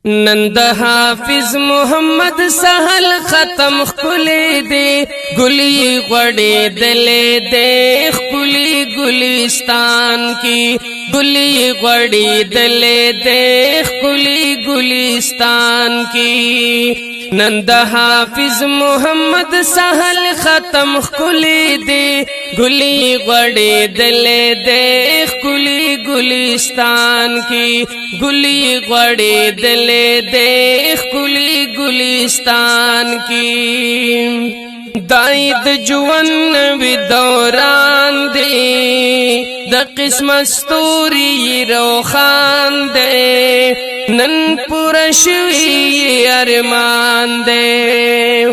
نند حافظ محمد سهل ختم خلی دے گلی غڑے دلے دے خلی گلستان کی گلی غڑی دلے دے خلی گلستان کی نند حافظ محمد سہل ختم خلی دے گلی غڑے دلے دے خلی گلستان کی گلی غڑے دلے دے خلی گلستان کی داید جوان وی دوران دے دا قسم استوری روخان دے نن پورشوی ارمان دے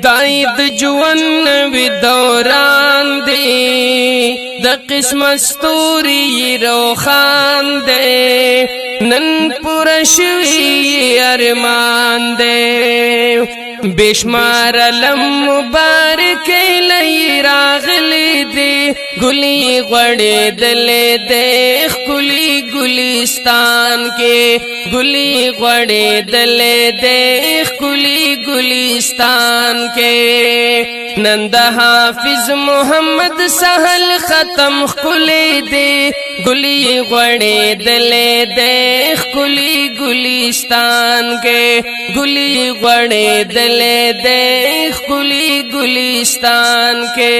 داید جوان وی دوران دے دا قسم استوری روخان دے نن پورشوی ارمان دے بشمار علم مبارک لئی راغلی دے گلی غڑے دلے دے خلی گلستان کے گلی غڑے دلے دے خلی گلستان کے نند حافظ محمد سہل ختم خلی دے گلی غڑے دلے دے خلی گلستان کے گلی غڑے دلے دے خلی گلستان کے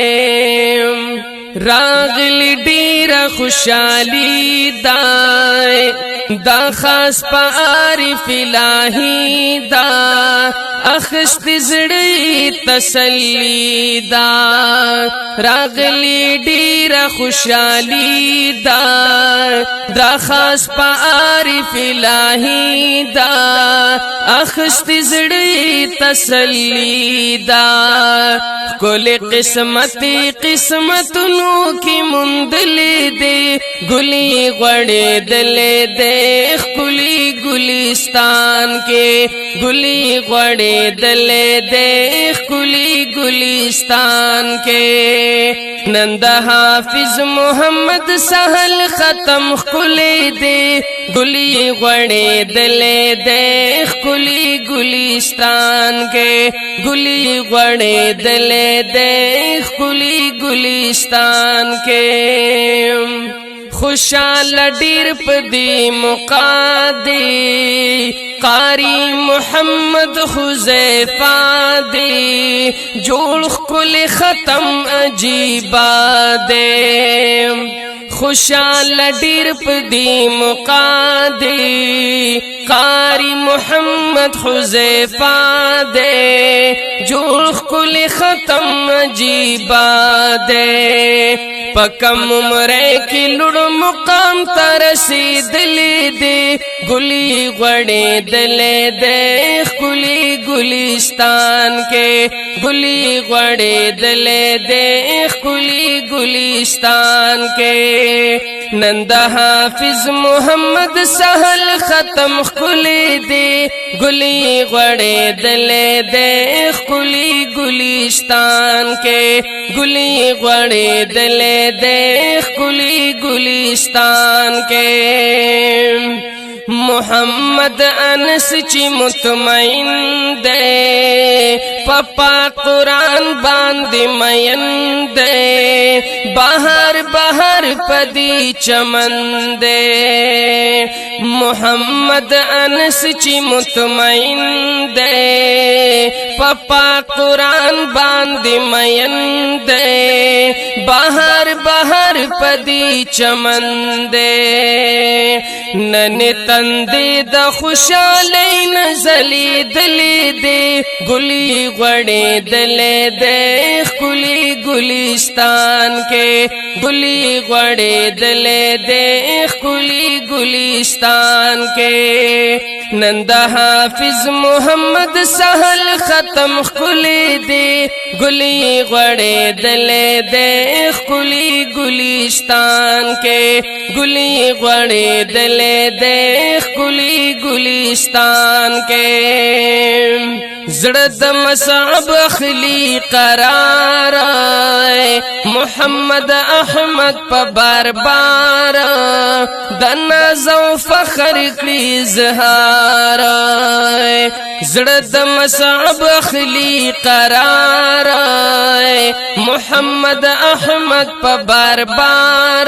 راغلی ډیر خوشالی دای دا خاص پا عارف الہی دا اخست زڑی تسلی دا راغلی ډیر خوشالی دا خاص پا عارف الہی دا اخست زڑی تسلی دا کل قسمتنو کی مندلی دے گلی غڑے دلے دے خلی گلستان کے گلی غڑے دلے دے خلی گلستان کے نند حافظ محمد سہل ختم خلی دے گلی غڑے دلے دے خلی گلستان کے گلی غڑے دلے دے خلی گلستان کے خوشال ډیر پدی مقادی قاری محمد حذیفہ دے جوڑ کل ختم عجیبا دے خوشال ډیر پدی مقادی قاری محمد حذیفہ دے جوڑ کل ختم عجیبا دے پکم عمرے کی لڑ مقام ترسی دلی دے گلی غڑے دلے دے خلی گلستان کے گلی غڑے دلے دے خلی گلستان کے نند حافظ محمد سہل ختم خلی دے گلی غڑے دلے دے خلی گلستان کے گلی غڑے دلے دے خلی گلستان کے محمد انس چی مطمئن دے پپا قرآن باند مین دے بہر بہر پدی چمن دے محمد انس چی مطمئن دے پپا قرآن باند مین دے بہر بہر پدی چمن دے نن تندے دا خوشالی نزلی دلی دے گلی غڑے دلے دے خلی گلستان کے گلی غڑے دلے دے خلی گلستان کے نند حافظ محمد سہل ختم خلی دے گلی غڑے دلے دیکھ کلی گلستان کے گلی غڑے دلے دیکھ کلی گلستان کے زڑد مصعب اخلی قرار محمد احمد پا بار بار دنازو فخر کلی زہار زڑد مصعب اخلی قرار محمد احمد پا بار بار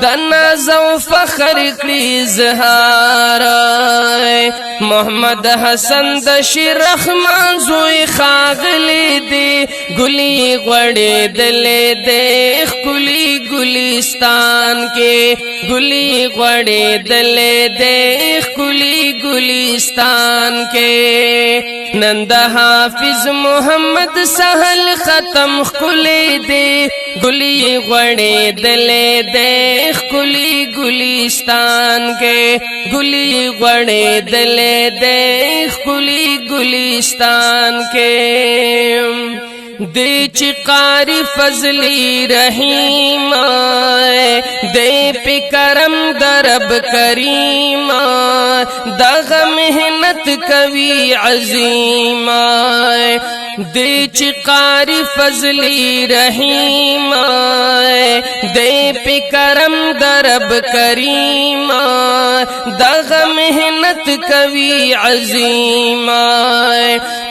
دنازو فخر کلی زہار محمد حسن دشی رحمان زوی خاغلی دی گلی غڑی دلے دیکھ کلی گلستان کے گلی غڑی دلے دیکھ کلی گلستان کے نند حافظ محمد سہل ختم کلی دی گلی غڑی دلے دیکھ کلی گلستان کے گلی غڑی دلے دیکھ کلی گلستان کے دے چی قاری فضلی رحیم دے پی کرم درب کریم دغ محنت کوی عظیم دے چی قاری فضلی رحیم دے پی کرم درب کریم دغ محنت کوی عظیم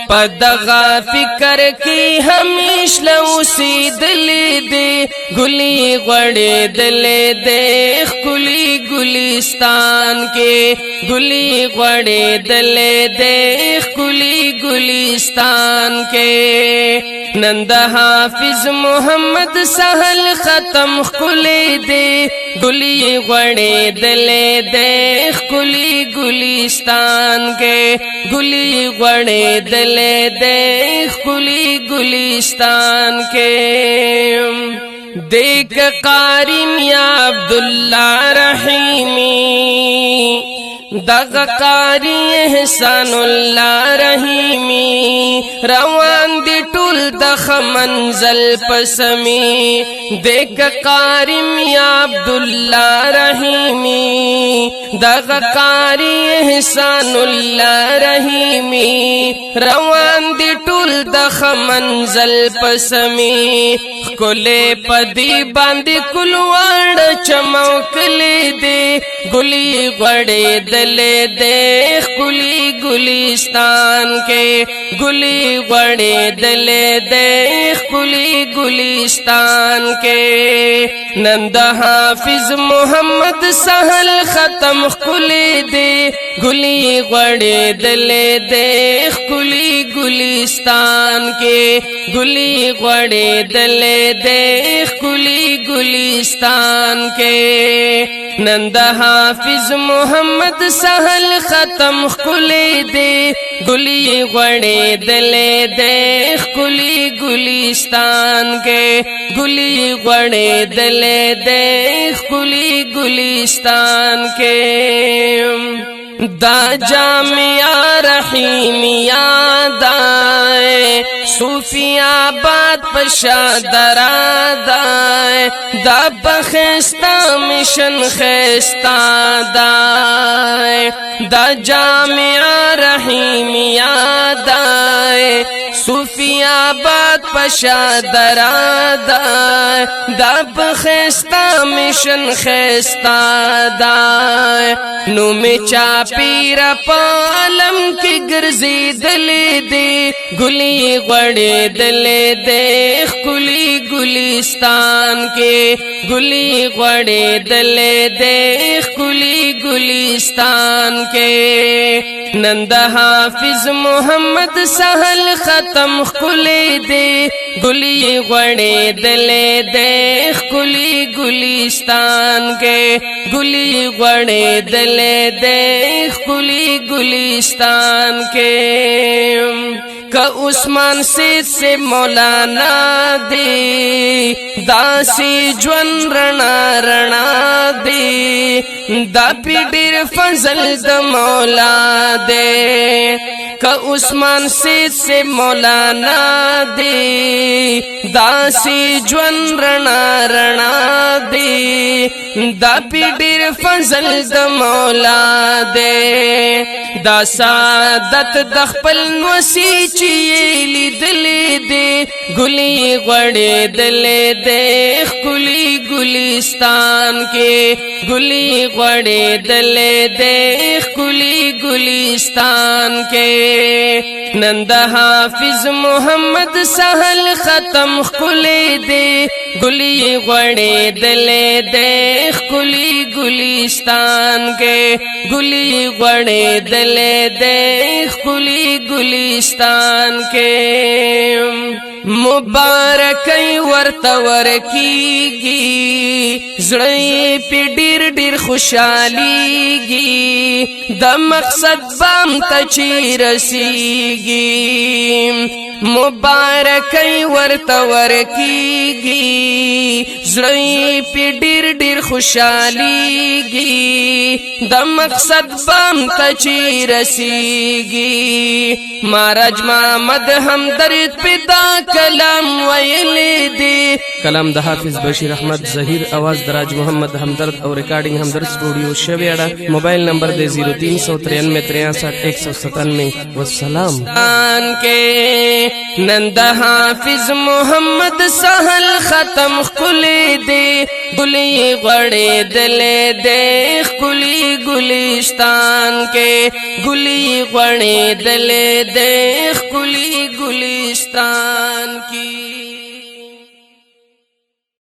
پدغا فکر کی ہمیش لوسی دلی دے گلی غڑے دلے دیکھ کلی گلستان کے گلی غڑے دلے دیکھ کلی گلستان کے نند حافظ محمد سہل ختم کلی دے گلی غڑے دلے دیکھ کلی گلستان کے گلی غڑے دلے دیکھ کلی گلستان کے دیکھ قاری میاں عبداللہ رحیمی دغ قاری احسان اللہ رحیمی روان دی ٹول دخ منزل پسمی دیکھ قاری میاں عبداللہ رحیمی دغ قاری احسان اللہ رحیمی روان دی ٹول دخ منزل پسمی کلے پدی باندی کلوار چموکلی دے گلی غڑے دلے دیکھ کلی گلستان کے گلی غڑے دلے دیکھ کلی گلستان کے نند حافظ محمد سہل ختم کلی دے گلی غڑے دلے دیکھ کلی گلستان کے گلی غڑے دلے دیکھ کلی گلستان کے نند حافظ محمد سہل ختم کلی دے گلی غڑے دلے دیکھ کلی گلستان کے گلی غڑے دلے دیکھ کلی گلستان کے دا جامعہ رحیمیہ دائے صوفی آباد پشا درا دائے دا بخیستہ مشن خیستہ دائے دا جامعہ رحیمیہ دائے صوفی آباد پشا درا دائے دا بخیستہ مشن خیستہ دائے نو میں چاپیر پالم کی گرزی دلی دے گلی غڑے دلے دیکھ کلی گلستان کے گلی غڑے دلے دیکھ کلی گلستان کے نند حافظ محمد سہل ختم کلی دے گلی غڑے دلے دیکھ کلی گلستان کے گلی غڑے دلے دیکھ کلی گلستان کے کا عثمان سے مولانا دے داسی جون رنا رنا دے دا پی ډیر فضل د مولا دے کا عثمان سے مولانا دے داسی جون رنا رنا دے دا پی ډیر فضل د مولا دے دا سعادت د خپل نوسی چی لیدلې دے گلی غړې دلې دے خلی گلستان کے گلی غړې دلې دے خلی گلستان کے نند حافظ محمد سہل ختم خلے دے گلی غړې دلې دے خلی گلستان کے گلی غړې دلې دے خلی گلستان کے مبارکی ورته ورکیږي زړه په ډیر ډیر خوشاليږي د مقصد بام ته چی رسیږي مبارکی ورته ورکیږي زړه په ډیر ډیر خوشاليږي د مقصد بام ته چی رسیږي راج محمد همدرد پیدا کلام ویلی دی کلام د حافظ بشیر احمد زهیر आवाज د راج محمد همدرد او ریکارډینګ همدرد سټوډیو شویاړه موبایل نمبر دی 0393636197 والسلام کے نند حافظ محمد سہل ختم خلی دی گلی غړې دلې دے خلی گلستان کے گلی غړې دلې دے خلی گلستان کی